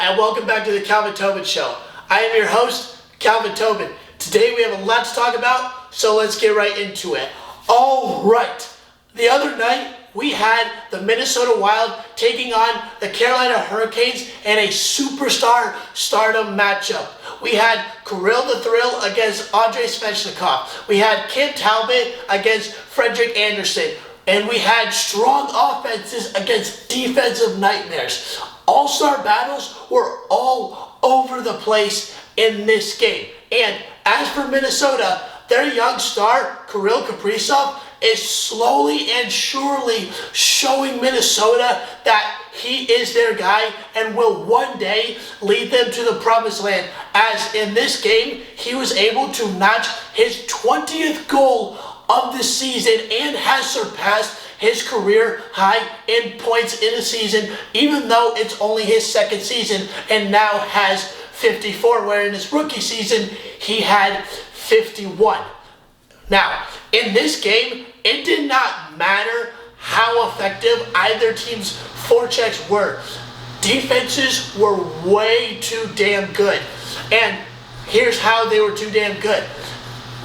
and welcome back to the Calvin Tobin Show. I am your host, Calvin Tobin. Today we have a lot to talk about, so let's get right into it. All right, the other night we had the Minnesota Wild taking on the Carolina Hurricanes in a superstar stardom matchup. We had Kirill the Thrill against Andrei Svechnikov. We had Kim Talbot against Frederik Andersen. And we had strong offenses against defensive nightmares. All-star battles were all over the place in this game. And as for Minnesota, their young star, Kirill Kaprizov, is slowly and surely showing Minnesota that he is their guy and will one day lead them to the promised land. As in this game, he was able to notch his 20th goal of the season and has surpassed his career high in points in a season, even though it's only his second season and now has 54, where in his rookie season he had 51. Now, in this game, it did not matter how effective either team's forechecks were. Defenses were way too damn good. And here's how they were too damn good.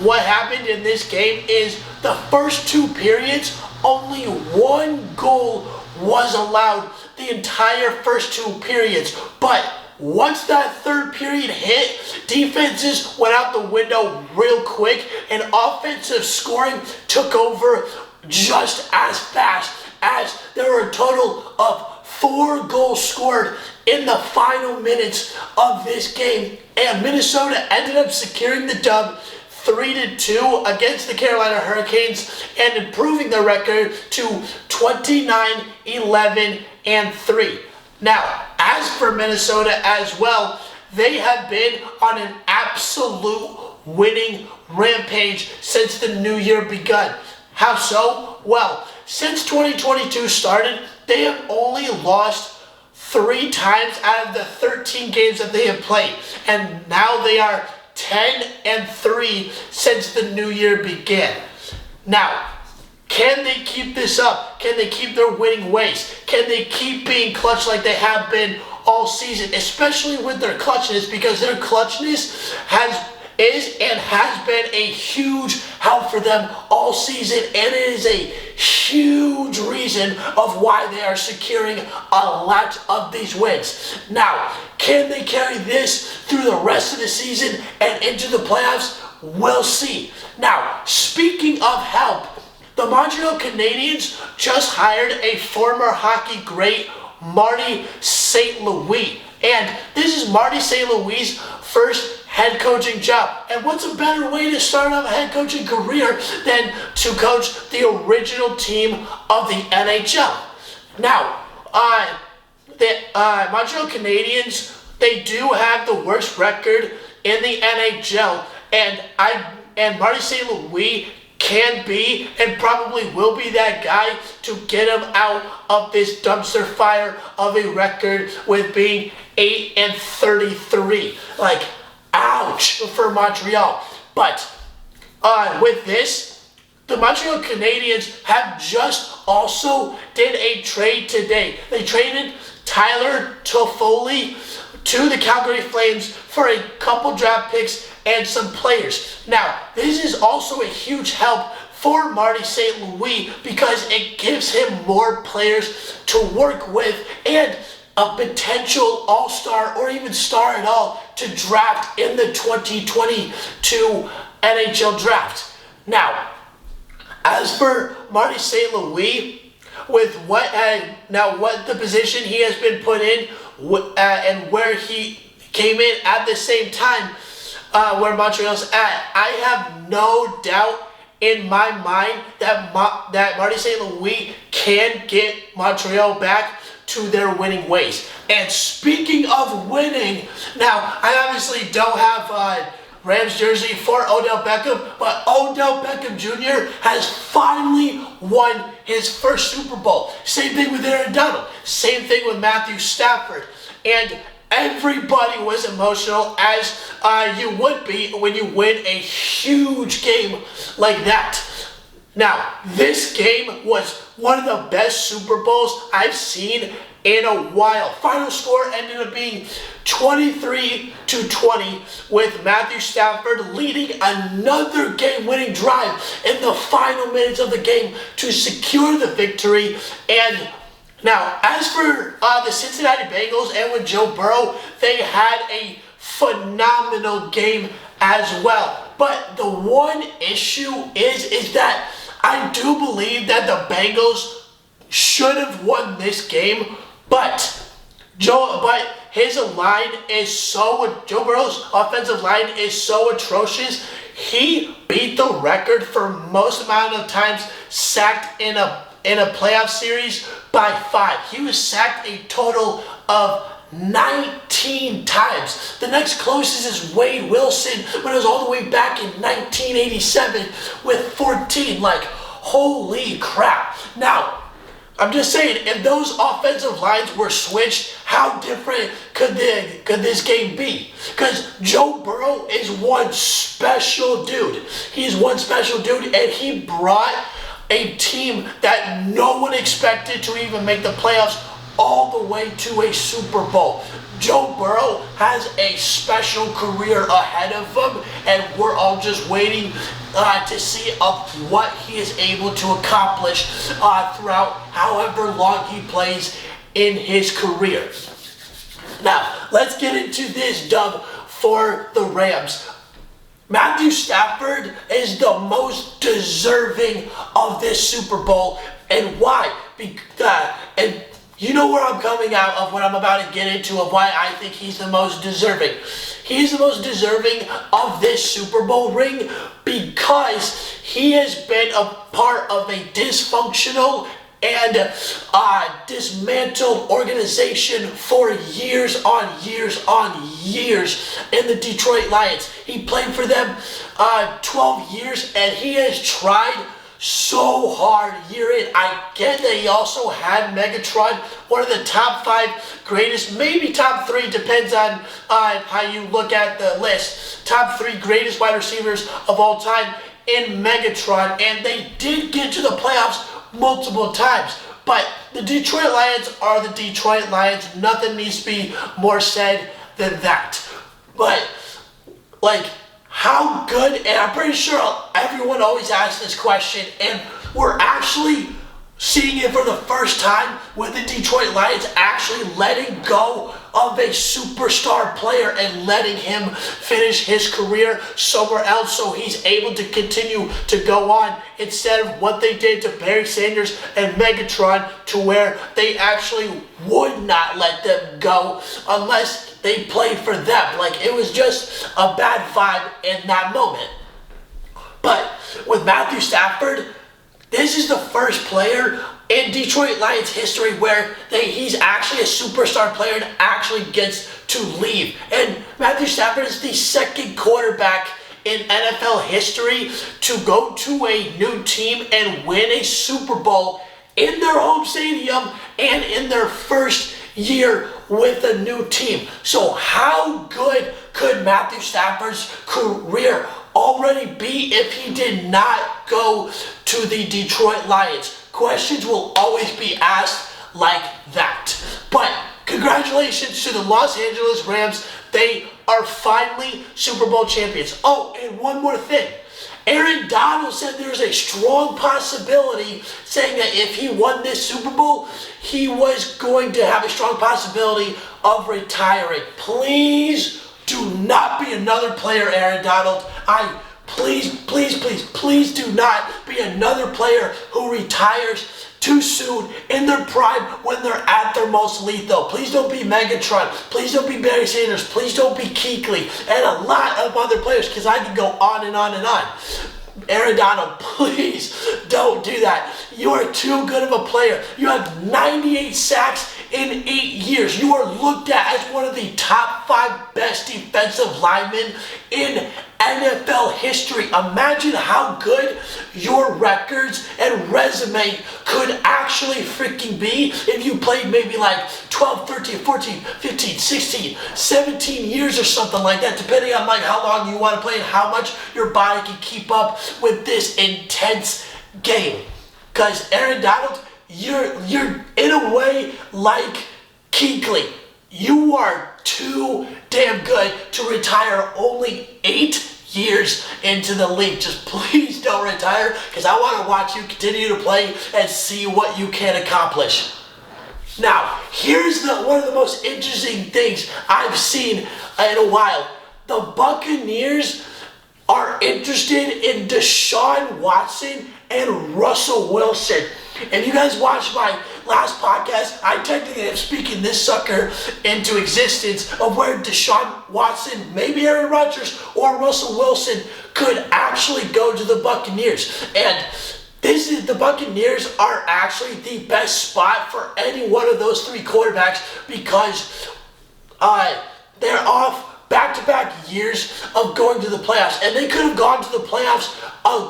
What happened in this game is the first two periods, only one goal was allowed the entire first two periods. But once that third period hit, defenses went out the window real quick and offensive scoring took over just as fast, as there were a total of 4 goals scored in the final minutes of this game. And Minnesota ended up securing the dub 3-2 against the Carolina Hurricanes and improving their record to 29-11-3. Now, as for Minnesota as well, they have been on an absolute winning rampage since the new year begun. How so? Well, since 2022 started, they have only lost 3 times out of the 13 games that they have played. And now they are 10-3 since the new year began. Now, can they keep this up? Can they keep their winning ways? Can they keep being clutch like they have been all season? Especially with their clutchness, because their clutchness is and has been a huge help for them all season, and it is a huge reason of why they are securing a lot of these wins. Now, can they carry this through the rest of the season and into the playoffs? We'll see. Now, speaking of help, the Montreal Canadiens just hired a former hockey great, Marty St. Louis. And this is Marty St. Louis' first head coaching job. And what's a better way to start off a head coaching career than to coach the original team of the NHL? Now, the Montreal Canadiens, they do have the worst record in the NHL, and Marty St. Louis can be and probably will be that guy to get him out of this dumpster fire of a record with being 8-33. Like, ouch for Montreal. But with this, the Montreal Canadiens have just also did a trade today. They traded Tyler Toffoli to the Calgary Flames for a couple draft picks and some players. Now, this is also a huge help for Marty St. Louis because it gives him more players to work with and a potential all-star or even star at all to draft in the 2022 NHL draft. Now, as for Marty St. Louis, with what the position he has been put in and where he came in at the same time where Montreal's at, I have no doubt in my mind that Marty St. Louis can get Montreal back to their winning ways. And speaking of winning, now I obviously don't have Rams jersey for Odell Beckham, but Odell Beckham Jr. has finally won his first Super Bowl. Same thing with Aaron Donald. Same thing with Matthew Stafford. And everybody was emotional, as you would be when you win a huge game like that. Now, this game was one of the best Super Bowls I've seen in a while. Final score ended up being 23-20 with Matthew Stafford leading another game-winning drive in the final minutes of the game to secure the victory. And now, as for the Cincinnati Bengals and with Joe Burrow, they had a phenomenal game as well. But the one issue is that I do believe that the Bengals should have won this game, but Joe Burrow's offensive line is so atrocious. He beat the record for most amount of times sacked in a playoff series by 5. He was sacked a total of 19 times. The next closest is Wade Wilson, when it was all the way back in 1987 with 14. Like, holy crap. Now, I'm just saying, if those offensive lines were switched, how different could this game be? Because Joe Burrow is one special dude. He's one special dude, and he brought a team that no one expected to even make the playoffs all the way to a Super Bowl. Joe Burrow has a special career ahead of him, and we're all just waiting to see of what he is able to accomplish throughout however long he plays in his career. Now, let's get into this dub for the Rams. Matthew Stafford is the most deserving of this Super Bowl. And why? And you know where I'm coming out of what I'm about to get into of why I think he's the most deserving. He's the most deserving of this Super Bowl ring because he has been a part of a dysfunctional and dismantled organization for years on years in the Detroit Lions. He played for them 12 years, and he has tried so hard year in. I get that he also had Megatron, one of the top 5 greatest, maybe top 3, depends on how you look at the list, top 3 greatest wide receivers of all time in Megatron, and they did get to the playoffs multiple times. But the Detroit Lions are the Detroit Lions. Nothing needs to be more said than that. But, like, how good, and I'm pretty sure everyone always asks this question, and we're actually seeing it for the first time with the Detroit Lions actually letting go of a superstar player and letting him finish his career somewhere else so he's able to continue to go on, instead of what they did to Barry Sanders and Megatron, to where they actually would not let them go unless they played for them. Like, it was just a bad vibe in that moment. But with Matthew Stafford, this is the first player in Detroit Lions history where he's actually a superstar player and actually gets to leave. And Matthew Stafford is the second quarterback in NFL history to go to a new team and win a Super Bowl in their home stadium and in their first year with a new team. So how good could Matthew Stafford's career already be if he did not go to the Detroit Lions? Questions will always be asked like that. But congratulations to the Los Angeles Rams. They are finally Super Bowl champions. Oh, and one more thing. Aaron Donald said there's a strong possibility, saying that if he won this Super Bowl, he was going to have a strong possibility of retiring. Please do not be another player, Aaron Donald. Please do not be another player who retires too soon in their prime when they're at their most lethal. Please don't be Megatron. Please don't be Barry Sanders. Please don't be Kuechly and a lot of other players, because I could go on and on and on. Aaron Donald, please don't do that. You are too good of a player. You have 98 sacks in 8 years. You are looked at as one of the top 5 best defensive linemen in NFL history. Imagine how good your records and resume could actually freaking be if you played maybe like 12, 13, 14, 15, 16, 17 years or something like that, depending on like how long you want to play and how much your body can keep up with this intense game. Because Aaron Donald, you're in a way like Kuechly, you are too damn good to retire only 8 years into the league. Just please don't retire, because I want to watch you continue to play and see what you can accomplish. Now, here's one of the most interesting things I've seen in a while. The Buccaneers are interested in Deshaun Watson and Russell Wilson. If you guys watched my last podcast, I technically am speaking this sucker into existence of where Deshaun Watson, maybe Aaron Rodgers, or Russell Wilson could actually go to the Buccaneers. And the Buccaneers are actually the best spot for any one of those 3 quarterbacks, because they're off back-to-back years of going to the playoffs. And they could have gone to the playoffs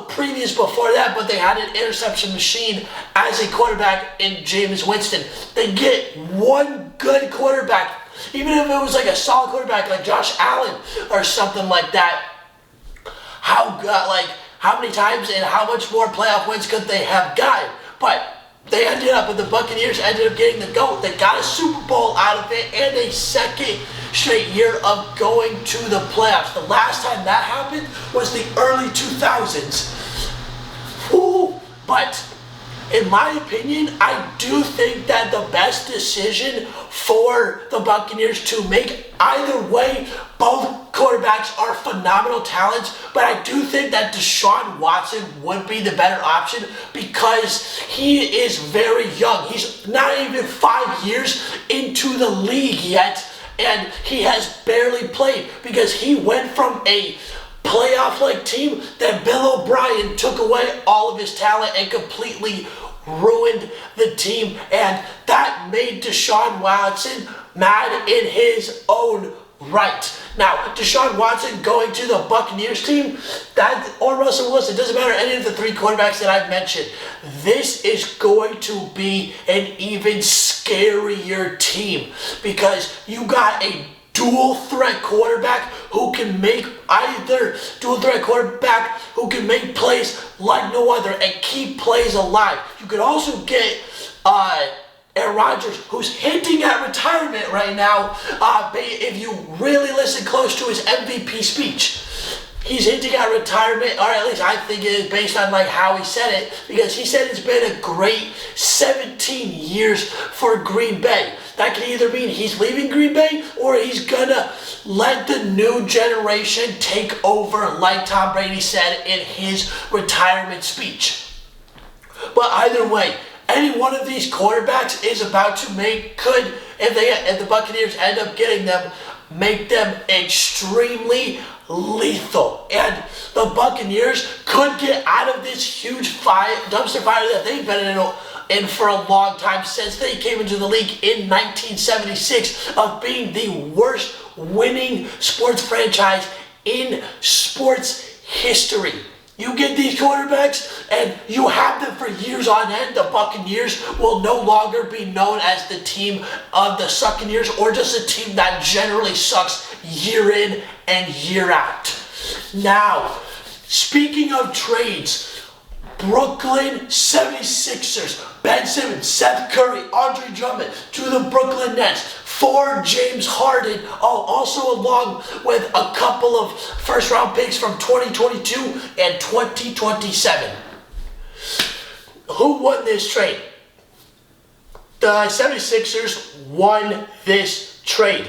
previous before that, but they had an interception machine as a quarterback in Jameis Winston. They get one good quarterback, even if it was like a solid quarterback like Josh Allen or something like that. How many times and how much more playoff wins could they have gotten? But they ended up, and the Buccaneers ended up getting the GOAT. They got a Super Bowl out of it and a second straight year of going to the playoffs. The last time that happened was the early 2000s. But in my opinion, I do think that the best decision for the Buccaneers to make, either way, both quarterbacks are phenomenal talents, but I do think that Deshaun Watson would be the better option because he is very young. He's not even 5 years into the league yet, and he has barely played because he went from a playoff-like team that Bill O'Brien took away all of his talent and completely ruined the team, and that made Deshaun Watson mad in his own right. Now, Deshaun Watson going to the Buccaneers team, or Russell Wilson, doesn't matter, any of the 3 quarterbacks that I've mentioned, this is going to be an even scarier team because you got a dual threat quarterback who can make plays like no other and keep plays alive. You could also get Aaron Rodgers, who's hinting at retirement right now. If you really listen close to his MVP speech, he's hinting at retirement, or at least I think it is based on how he said it, because he said it's been a great 17 years for Green Bay. That could either mean he's leaving Green Bay or he's gonna let the new generation take over, like Tom Brady said in his retirement speech. But either way, any one of these quarterbacks is about to if the Buccaneers end up getting them, make them extremely lethal. And the Buccaneers could get out of this huge dumpster fire that they've been in for a long time, since they came into the league in 1976, of being the worst winning sports franchise in sports history. You get these quarterbacks and you have them for years on end. The Buccaneers will no longer be known as the team of the Succaneers, or just a team that generally sucks year in and year out. Now, speaking of trades, Brooklyn 76ers, Ben Simmons, Seth Curry, Andre Drummond to the Brooklyn Nets for James Harden, also along with a couple of first-round picks from 2022 and 2027. Who won this trade? The 76ers won this trade.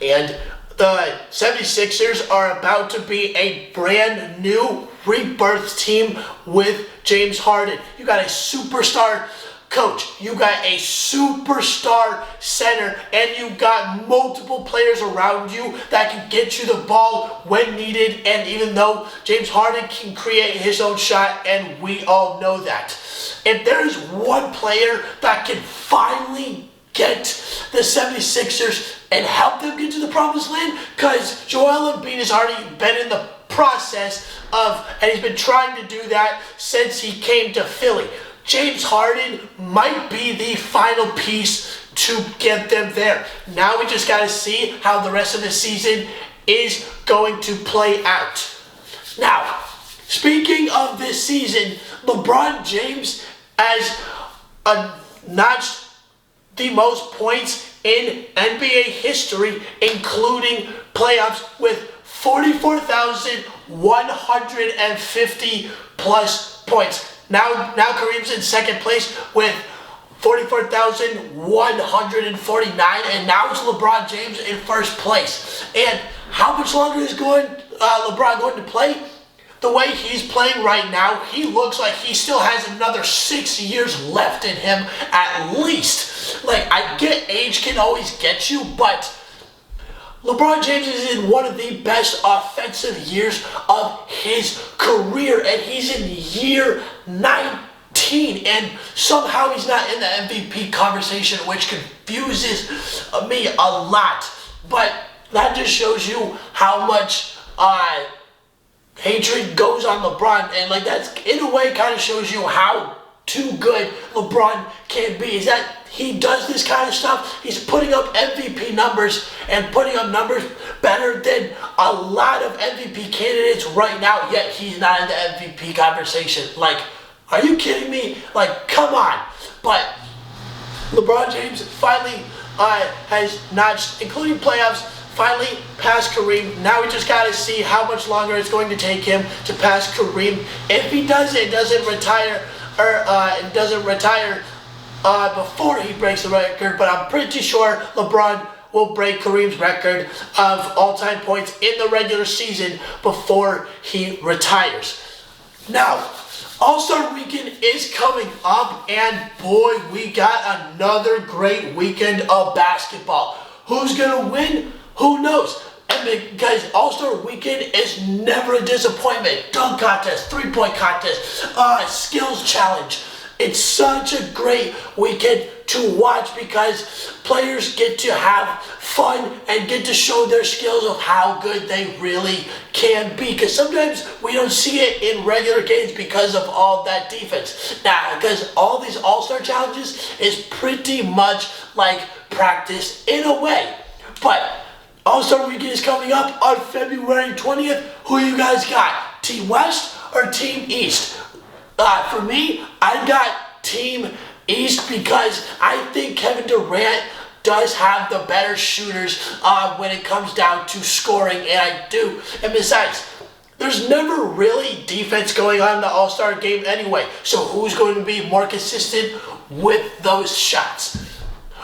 And the 76ers are about to be a brand new rebirth team with James Harden. You got a superstar coach, you got a superstar center, and you got multiple players around you that can get you the ball when needed. And even though James Harden can create his own shot, and we all know that, if there's one player that can finally get the 76ers and help them get to the promised land, because Joel Embiid has already been in the process and he's been trying to do that since he came to Philly. James Harden might be the final piece to get them there. Now we just got to see how the rest of the season is going to play out. Now, speaking of this season, LeBron James has notched the most points in NBA history, including playoffs, with 44,150 plus points. Now Kareem's in second place with 44,149, and now it's LeBron James in first place. And how much longer is LeBron going to play? The way he's playing right now, he looks like he still has another 6 years left in him at least. Like, I get age can always get you, but LeBron James is in one of the best offensive years of his career, and he's in year 19, and somehow he's not in the MVP conversation, which confuses me a lot. But that just shows you how much hatred goes on LeBron, and like that's in a way kind of shows you how too good LeBron can be. Is that he does this kind of stuff. He's putting up MVP numbers and putting up numbers better than a lot of MVP candidates right now, yet he's not in the MVP conversation. Like, are you kidding me? Like, come on. But LeBron James finally has notched, including playoffs, finally passed Kareem. Now we just got to see how much longer it's going to take him to pass Kareem. If he doesn't retire, before he breaks the record, but I'm pretty sure LeBron will break Kareem's record of all-time points in the regular season before he retires. Now, All-Star Weekend is coming up, and boy, we got another great weekend of basketball. Who's going to win? Who knows? And guys, All-Star Weekend is never a disappointment. Dunk contest, three-point contest, skills challenge. It's such a great weekend to watch because players get to have fun and get to show their skills of how good they really can be. Because sometimes we don't see it in regular games because of all that defense. Now, because all these All-Star challenges is pretty much like practice in a way. But All-Star Weekend is coming up on February 20th. Who you guys got? Team West or Team East? For me, I got Team East because I think Kevin Durant does have the better shooters when it comes down to scoring, and I do. And besides, there's never really defense going on in the All-Star game anyway, so who's going to be more consistent with those shots?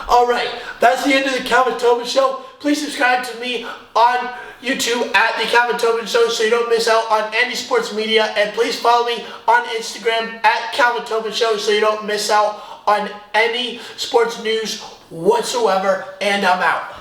All right, that's the end of the Calvin Tobin Show. Please subscribe to me on YouTube at The Calvin Tobin Show so you don't miss out on any sports media. And please follow me on Instagram at Calvin Tobin Show so you don't miss out on any sports news whatsoever. And I'm out.